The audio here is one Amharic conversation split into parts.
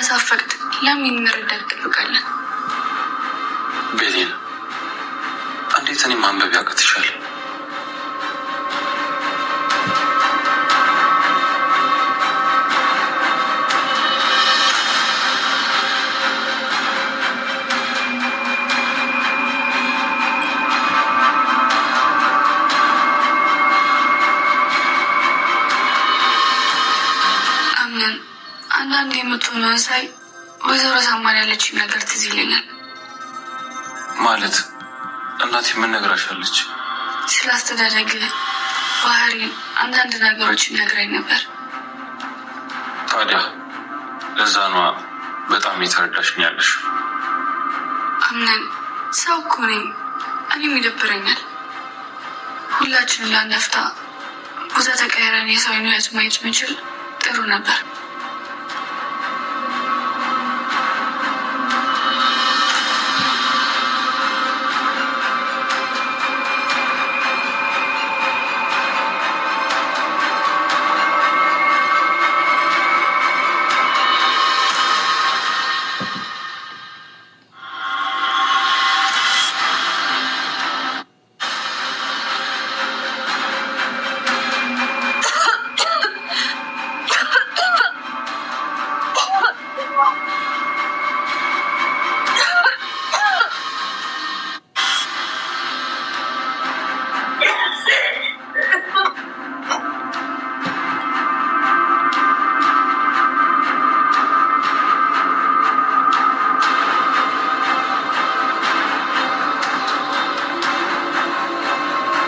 ሳፈቅድ ለምን መረዳት ትጠብቃለህ? ቤቴን እንዴት እኔ ማንበብ ያቅትሻል? አንዳንድ የምትሆነው ሳይ ወይዘሮ ሳማን ያለችኝ ነገር ትዝ ይለኛል። ማለት እናቴ ምን ነግራሻለች? ስለ አስተዳደግ ባህሪ አንዳንድ ነገሮችን ነግራኝ ነበር። ታዲያ ለዛ ነዋ በጣም የተረዳሽኝ ያለሽ። አምናን ሰው እኮ ነኝ፣ እኔም ይደብረኛል። ሁላችንም ላንደፍታ ቦታ ተቀያይረን የሰውን ሕይወት ማየት ምንችል ጥሩ ነበር።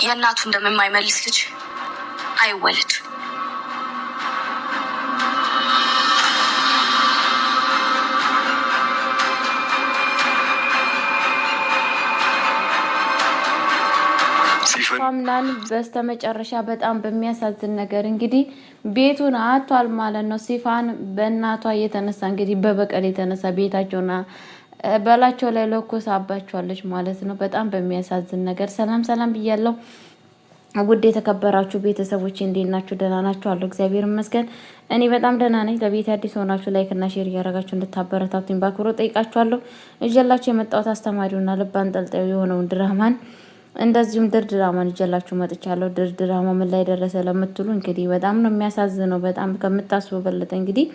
የእናቱ እንደማይመልስ ልጅ አይወለድ። አምናን በስተመጨረሻ በጣም በሚያሳዝን ነገር እንግዲህ ቤቱን አጥቷል ማለት ነው። ሲፋን በእናቷ የተነሳ እንግዲህ በበቀል የተነሳ ቤታቸውና በላቸው ላይ ለኮስ አባቸዋለች ማለት ነው። በጣም በሚያሳዝን ነገር ሰላም ሰላም ብያለሁ። ውድ የተከበራችሁ ቤተሰቦች እንዴት ናችሁ? ደህና ናችሁ? አለሁ እግዚአብሔር ይመስገን እኔ በጣም ደህና ነኝ። ለቤት አዲስ ሆናችሁ ላይክ እና ሼር እያደረጋችሁ እንድታበረታቱኝ በአክብሮት ጠይቃችኋለሁ። እጀላችሁ የመጣሁት አስተማሪውና ልብ አንጠልጣዩ የሆነውን ድራማን እንደዚሁም ድር ድራማን እጀላችሁ መጥቻለሁ። ድር ድራማ ምን ላይ ደረሰ ለምትሉ እንግዲህ በጣም ነው የሚያሳዝነው። በጣም ከምታስቡ በለጠ እንግዲህ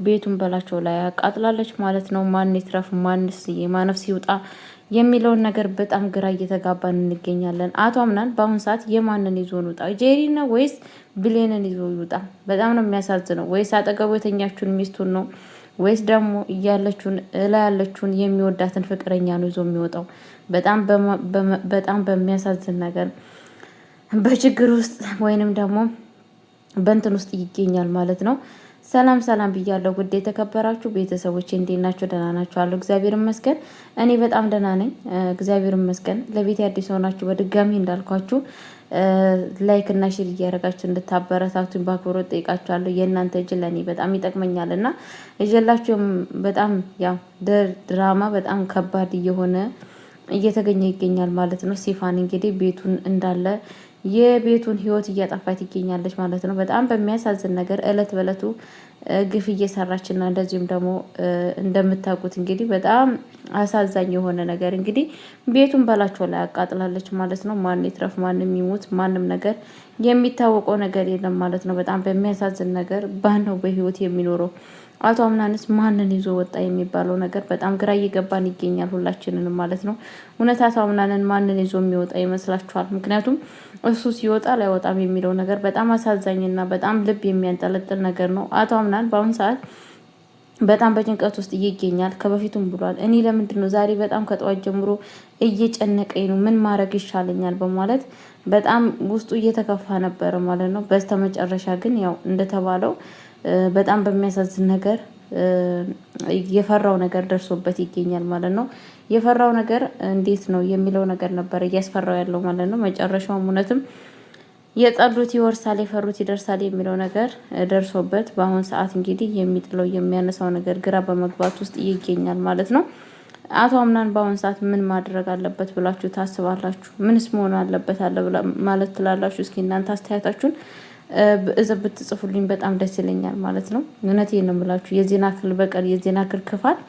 ቤቱን በላቸው ላይ አቃጥላለች ማለት ነው። ማን ይትረፍ ማነፍስ ይውጣ የሚለውን ነገር በጣም ግራ እየተጋባን እንገኛለን። አቶ አምናን በአሁን ሰዓት የማንን ይዞ ይውጣ? ጄሪ ነው ወይስ ብሌንን ይዞ ይውጣ? በጣም ነው የሚያሳዝነው። ወይስ አጠገቡ የተኛችሁን ሚስቱን ነው ወይስ ደግሞ ያለችውን የሚወዳትን ፍቅረኛ ነው ይዞ የሚወጣው? በጣም በሚያሳዝን ነገር በችግር ውስጥ ወይንም ደግሞ በእንትን ውስጥ ይገኛል ማለት ነው። ሰላም ሰላም ብያለሁ። ውድ የተከበራችሁ ቤተሰቦች እንዴት ናችሁ? ደህና ናችሁ? አለሁ እግዚአብሔር ይመስገን እኔ በጣም ደህና ነኝ፣ እግዚአብሔር ይመስገን። ለቤት አዲስ ሆናችሁ በድጋሚ እንዳልኳችሁ ላይክ እና ሼር እያደረጋችሁ እንድታበረታቱኝ በአክብሮት ጠይቃችኋለሁ። የእናንተ እጅ ለእኔ በጣም ይጠቅመኛል እና እጀላችሁ በጣም ያው ድራማ በጣም ከባድ እየሆነ እየተገኘ ይገኛል ማለት ነው። ሲፋን እንግዲህ ቤቱን እንዳለ የቤቱን ህይወት እያጠፋት ይገኛለች ማለት ነው። በጣም በሚያሳዝን ነገር እለት በእለቱ ግፍ እየሰራችና እንደዚሁም ደግሞ እንደምታውቁት እንግዲህ በጣም አሳዛኝ የሆነ ነገር እንግዲህ ቤቱን በላቸው ላይ አቃጥላለች ማለት ነው። ማን ይትረፍ ማንም ይሙት ማንም ነገር የሚታወቀው ነገር የለም ማለት ነው። በጣም በሚያሳዝን ነገር ባነው በህይወት የሚኖረው አቶ አምናንስ ማንን ይዞ ወጣ የሚባለው ነገር በጣም ግራ እየገባን ይገኛል ሁላችንንም ማለት ነው። እውነት አቶ አምናንን ማንን ይዞ የሚወጣ ይመስላችኋል? ምክንያቱም እሱ ሲወጣ ላይወጣም የሚለው ነገር በጣም አሳዛኝና በጣም ልብ የሚያንጠለጥል ነገር ነው። አቶ አምናን በአሁኑ ሰዓት በጣም በጭንቀት ውስጥ ይገኛል። ከበፊቱም ብሏል፣ እኔ ለምንድን ነው ዛሬ በጣም ከጠዋት ጀምሮ እየጨነቀኝ ነው፣ ምን ማድረግ ይሻለኛል በማለት በጣም ውስጡ እየተከፋ ነበረ ማለት ነው። በስተመጨረሻ ግን ያው እንደተባለው በጣም በሚያሳዝን ነገር የፈራው ነገር ደርሶበት ይገኛል ማለት ነው። የፈራው ነገር እንዴት ነው የሚለው ነገር ነበር እያስፈራው ያለው ማለት ነው። መጨረሻውም እውነትም የጠሉት ይወርሳል የፈሩት ይደርሳል የሚለው ነገር ደርሶበት በአሁን ሰዓት እንግዲህ የሚጥለው የሚያነሳው ነገር ግራ በመግባት ውስጥ ይገኛል ማለት ነው። አቶ አምናን በአሁን ሰዓት ምን ማድረግ አለበት ብላችሁ ታስባላችሁ? ምንስ መሆን አለበት ማለት ትላላችሁ? እስኪ እናንተ አስተያየታችሁን እዛ ብትጽፉልኝ በጣም ደስ ይለኛል ማለት ነው። እውነቴን ነው የምላችሁ። የዜና ክል በቀል የዜና ክል ክፋት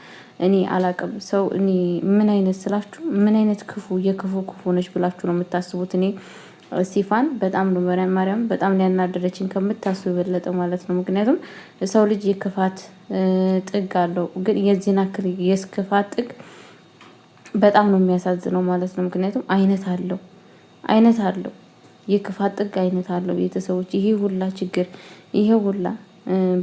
እኔ አላቅም። ሰው እኔ ምን አይነት ስላችሁ ምን አይነት የክፉ ክፉ ነች ብላችሁ ነው የምታስቡት? እኔ ሲፋን በጣም ነው ማርያም በጣም ሊያናደረችኝ ከምታስቡ የበለጠ ማለት ነው። ምክንያቱም ሰው ልጅ የክፋት ጥግ አለው፣ ግን የዜና ክል የክፋት ጥግ በጣም ነው የሚያሳዝነው ማለት ነው። ምክንያቱም አይነት አለው የክፋት ጥግ አይነት አለው። ቤተሰቦች ይሄ ሁላ ችግር ይሄ ሁላ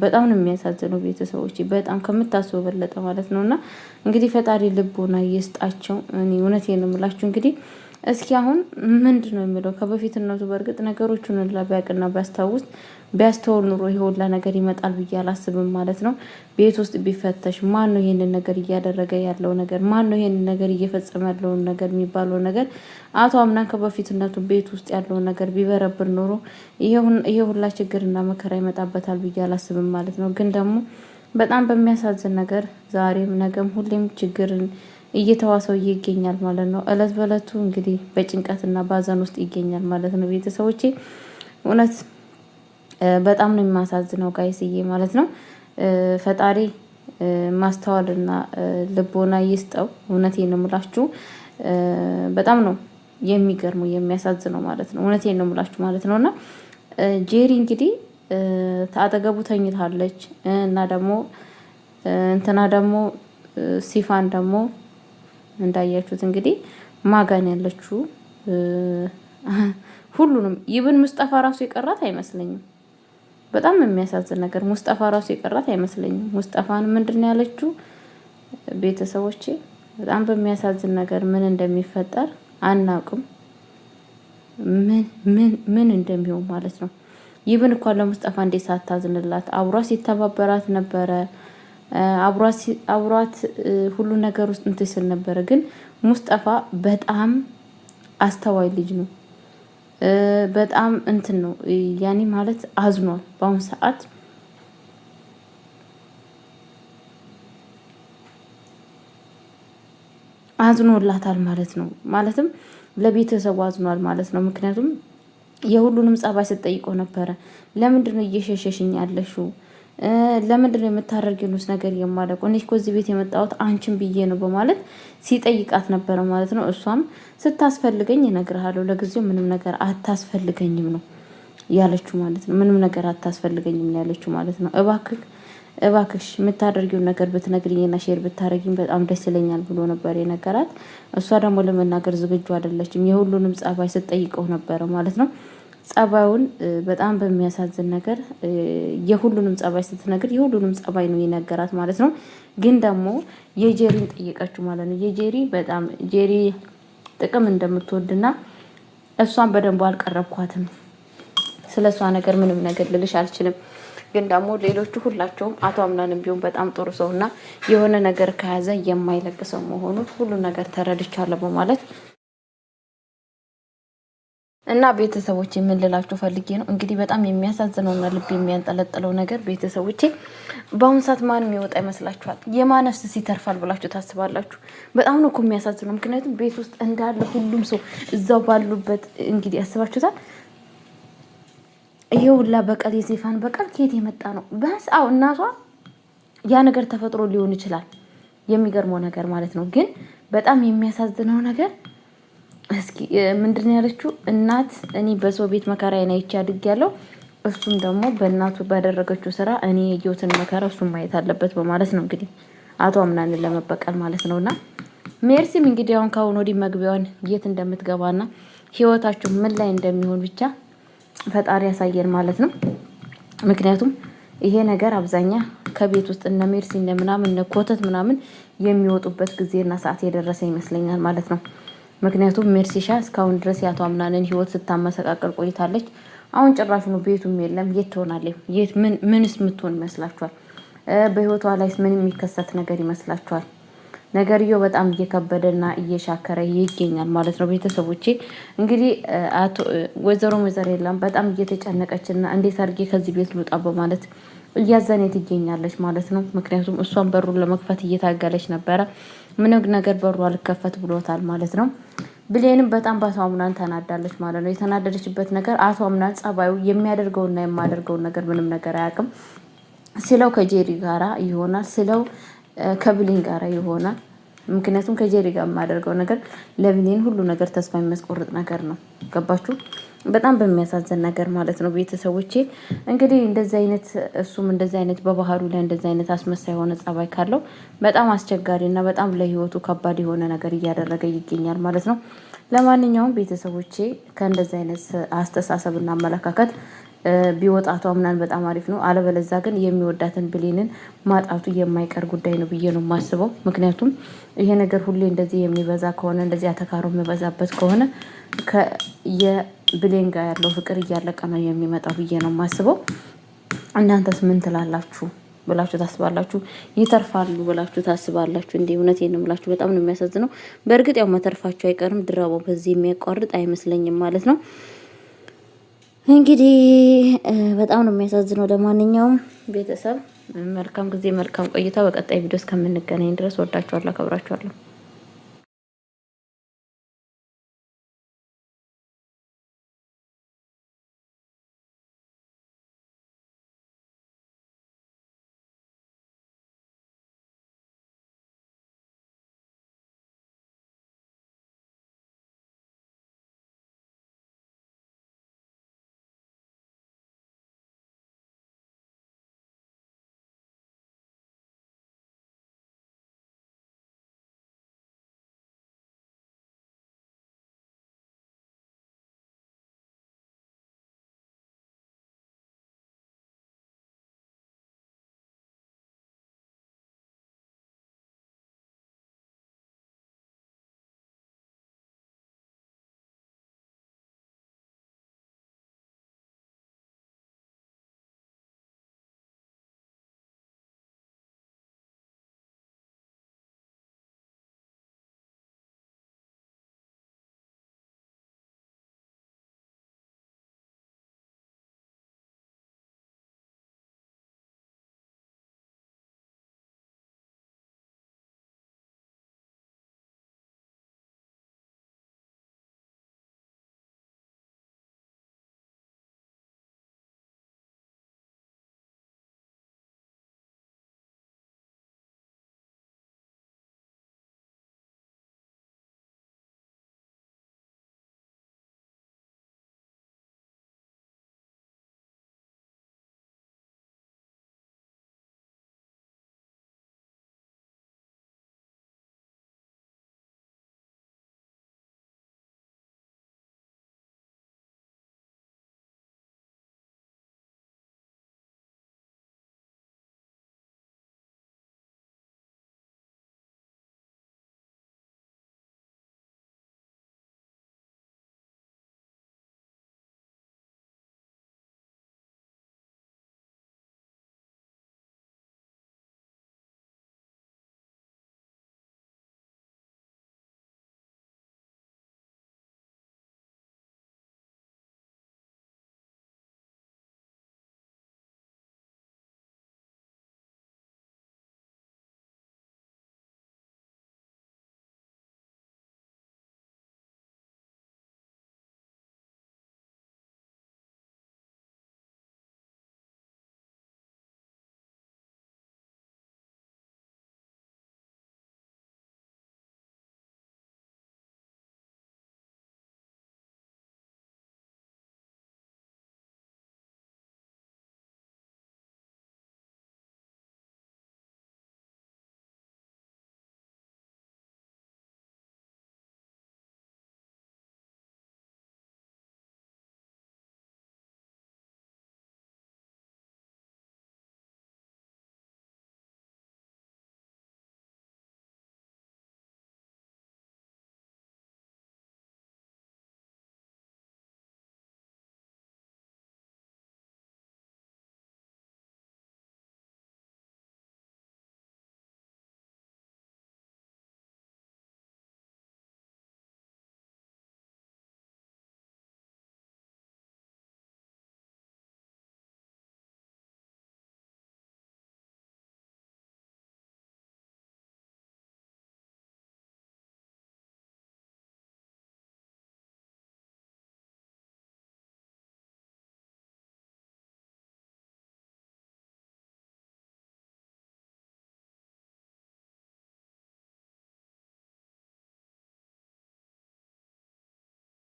በጣም ነው የሚያሳዝነው ቤተሰቦች፣ በጣም ከምታስቡ በለጠ ማለት ነው። እና እንግዲህ ፈጣሪ ልቦና ይስጣቸው። እኔ እውነቴን ነው የምላችሁ። እንግዲህ እስኪ አሁን ምንድን ነው የሚለው ከበፊትነቱ በእርግጥ ነገሮቹን ላ ቢያቅና ቢያስተውል ኑሮ ይሄ ሁላ ነገር ይመጣል ብዬ አላስብም ማለት ነው። ቤት ውስጥ ቢፈተሽ ማን ነው ይሄንን ነገር እያደረገ ያለው ነገር፣ ማን ነው ይሄንን ነገር እየፈጸመ ያለውን ነገር የሚባለው ነገር አቶ አምናን ከበፊትነቱ ቤት ውስጥ ያለውን ነገር ቢበረብር ኖሮ ይሄ ሁላ ችግርና መከራ ይመጣበታል ብዬ አላስብም ማለት ነው። ግን ደግሞ በጣም በሚያሳዝን ነገር ዛሬም ነገም ሁሌም ችግርን እየተዋሰው ይገኛል ማለት ነው። እለት በእለቱ እንግዲህ በጭንቀትና ባዘን ውስጥ ይገኛል ማለት ነው። ቤተሰቦቼ እውነት በጣም ነው የሚያሳዝነው ጋይስዬ ማለት ነው። ፈጣሪ ማስተዋልና ልቦና ይስጠው። እውነቴን ነው የምላችሁ። በጣም ነው የሚገርመው የሚያሳዝነው ማለት ነው። እውነቴን ነው የምላችሁ ማለት ነው። እና ጄሪ እንግዲህ አጠገቡ ተኝታለች እና ደግሞ እንትና ደግሞ ሲፋን ደግሞ እንዳያችሁት እንግዲህ ማጋን ያለችው ሁሉንም ይብን ሙስጠፋ ራሱ የቀራት አይመስለኝም። በጣም የሚያሳዝን ነገር ሙስጠፋ ራሱ የቀራት አይመስለኝም። ሙስጠፋን ምንድን ያለችው ቤተሰቦቼ በጣም በሚያሳዝን ነገር ምን እንደሚፈጠር አናውቅም። ምን እንደሚሆን ማለት ነው። ይብን እንኳን ለሙስጠፋ እንዴት ሳታዝንላት አብሯት ሲተባበራት ነበረ። አብሯት ሁሉ ነገር ውስጥ እንትን ስል ነበረ። ግን ሙስጠፋ በጣም አስተዋይ ልጅ ነው። በጣም እንትን ነው ያኔ ማለት አዝኗል። በአሁኑ ሰዓት አዝኖላታል ማለት ነው። ማለትም ለቤተሰቡ አዝኗል ማለት ነው። ምክንያቱም የሁሉንም ጸባይ ስትጠይቀው ነበረ። ለምንድን ነው እየሸሸሽኝ ያለሽው? ለምንድን ነው የምታደርጊውስ ነገር የማለቀው? እኔ እኮ እዚህ ቤት የመጣሁት አንቺን ብዬ ነው በማለት ሲጠይቃት ነበረ ማለት ነው። እሷም ስታስፈልገኝ እነግርሃለሁ፣ ለጊዜው ምንም ነገር አታስፈልገኝም ነው ያለችው ማለት ነው። ምንም ነገር አታስፈልገኝም ነው ያለችው ማለት ነው። እባክሽ የምታደርጊውን ነገር ብትነግሪኝና ሼር ብታደርጊኝ በጣም ደስ ይለኛል ብሎ ነበር የነገራት። እሷ ደግሞ ለመናገር ዝግጁ አይደለችም። የሁሉንም ጸባይ ስትጠይቀው ነበረ ማለት ነው። ጸባዩን በጣም በሚያሳዝን ነገር የሁሉንም ጸባይ ስትነግር የሁሉንም ጸባይ ነው የነገራት ማለት ነው። ግን ደግሞ የጄሪን ጠየቀችው ማለት ነው። በጣም ጄሪ ጥቅም እንደምትወድና እሷን በደንብ አልቀረብኳትም፣ ስለ እሷ ነገር ምንም ነገር ልልሽ አልችልም። ግን ደግሞ ሌሎቹ ሁላቸውም አቶ አምናንም ቢሆን በጣም ጥሩ ሰውና የሆነ ነገር ከያዘ የማይለቅ ሰው መሆኑን ሁሉ ነገር ተረድቻለሁ በማለት እና ቤተሰቦቼ ምን ልላችሁ ፈልጌ ነው እንግዲህ በጣም የሚያሳዝነውና ልብ የሚያንጠለጥለው ነገር ቤተሰቦቼ በአሁኑ ሰዓት ማን የሚወጣ ይመስላችኋል? የማነፍስ ሲተርፋል ብላችሁ ታስባላችሁ? በጣም ነው እኮ የሚያሳዝነው። ምክንያቱም ቤት ውስጥ እንዳለ ሁሉም ሰው እዛው ባሉበት እንግዲህ ያስባችሁታል። ይሄ ሁላ በቀል የሴፋን በቀል ከየት የመጣ ነው? በስ እናቷ ያ ነገር ተፈጥሮ ሊሆን ይችላል። የሚገርመው ነገር ማለት ነው። ግን በጣም የሚያሳዝነው ነገር እስኪ ምንድን ነው ያለችው እናት? እኔ በሰው ቤት መከራዬን አይቼ አድጌያለሁ፣ እሱም ደግሞ በእናቱ ባደረገችው ስራ እኔ የየውትን መከራ እሱም ማየት አለበት በማለት ነው እንግዲህ አቶ አምናንን ለመበቀል ማለት ነውና ሜርሲም እንግዲህ አሁን ካሁን ወዲህ መግቢያውን የት እንደምትገባና ህይወታችሁ ምን ላይ እንደሚሆን ብቻ ፈጣሪ ያሳየን ማለት ነው። ምክንያቱም ይሄ ነገር አብዛኛ ከቤት ውስጥ እነ ሜርሲ እነ ምናምን እነ ኮተት ምናምን የሚወጡበት ጊዜና ሰዓት የደረሰ ይመስለኛል ማለት ነው። ምክንያቱም ሜርሲሻ እስካሁን ድረስ የአቶ አምናንን ህይወት ስታመሰቃቀል ቆይታለች። አሁን ጭራሽ ነው ቤቱም የለም። የት ትሆናለች? ምንስ የምትሆን ይመስላችኋል? በህይወቷ ላይስ ምን የሚከሰት ነገር ይመስላችኋል? ነገርየው በጣም እየከበደና እየሻከረ ይገኛል ማለት ነው። ቤተሰቦቼ እንግዲህ ወይዘሮ የለም በጣም እየተጨነቀችና እንዴት አድርጌ ከዚህ ቤት ልውጣ በማለት እያዘነ ትገኛለች ማለት ነው። ምክንያቱም እሷን በሩን ለመክፈት እየታገለች ነበረ። ምንም ነገር በሩ አልከፈት ብሎታል ማለት ነው። ብሌንም በጣም በአቶ አምናን ተናዳለች ማለት ነው። የተናደደችበት ነገር አቶ አምናን ጸባዩ የሚያደርገውና የማያደርገውን ነገር ምንም ነገር አያውቅም። ስለው ከጄሪ ጋራ ይሆናል፣ ስለው ከብሌን ጋራ ይሆናል። ምክንያቱም ከጄሪ ጋር የማደርገው ነገር ለብሌን ሁሉ ነገር ተስፋ የሚያስቆርጥ ነገር ነው። ገባችሁ? በጣም በሚያሳዝን ነገር ማለት ነው። ቤተሰቦቼ እንግዲህ እንደዚህ አይነት እሱም እንደዚህ አይነት በባህሩ ላይ እንደዚህ አይነት አስመሳይ የሆነ ጸባይ ካለው በጣም አስቸጋሪ እና በጣም ለህይወቱ ከባድ የሆነ ነገር እያደረገ ይገኛል ማለት ነው። ለማንኛውም ቤተሰቦቼ ከእንደዚህ አይነት አስተሳሰብና አመለካከት ቢወጣቱ አምናን በጣም አሪፍ ነው። አለበለዛ ግን የሚወዳትን ብሌንን ማጣቱ የማይቀር ጉዳይ ነው ብዬ ነው የማስበው። ምክንያቱም ይሄ ነገር ሁሌ እንደዚህ የሚበዛ ከሆነ እንደዚህ አተካሮ የሚበዛበት ከሆነ የብሌን ጋር ያለው ፍቅር እያለቀ ነው የሚመጣው ብዬ ነው የማስበው። እናንተስ ምን ትላላችሁ ብላችሁ ታስባላችሁ? ይተርፋሉ ብላችሁ ታስባላችሁ? እንዴ እውነቴን ነው የምላችሁ። በጣም ነው የሚያሳዝነው። በእርግጥ ያው መተርፋችሁ አይቀርም። ድራማው በዚህ የሚያቋርጥ አይመስለኝም ማለት ነው። እንግዲህ በጣም ነው የሚያሳዝነው። ለማንኛውም ቤተሰብ መልካም ጊዜ፣ መልካም ቆይታ። በቀጣይ ቪዲዮ እስከምንገናኝ ድረስ ወዳችኋለሁ፣ አከብራችኋለሁ።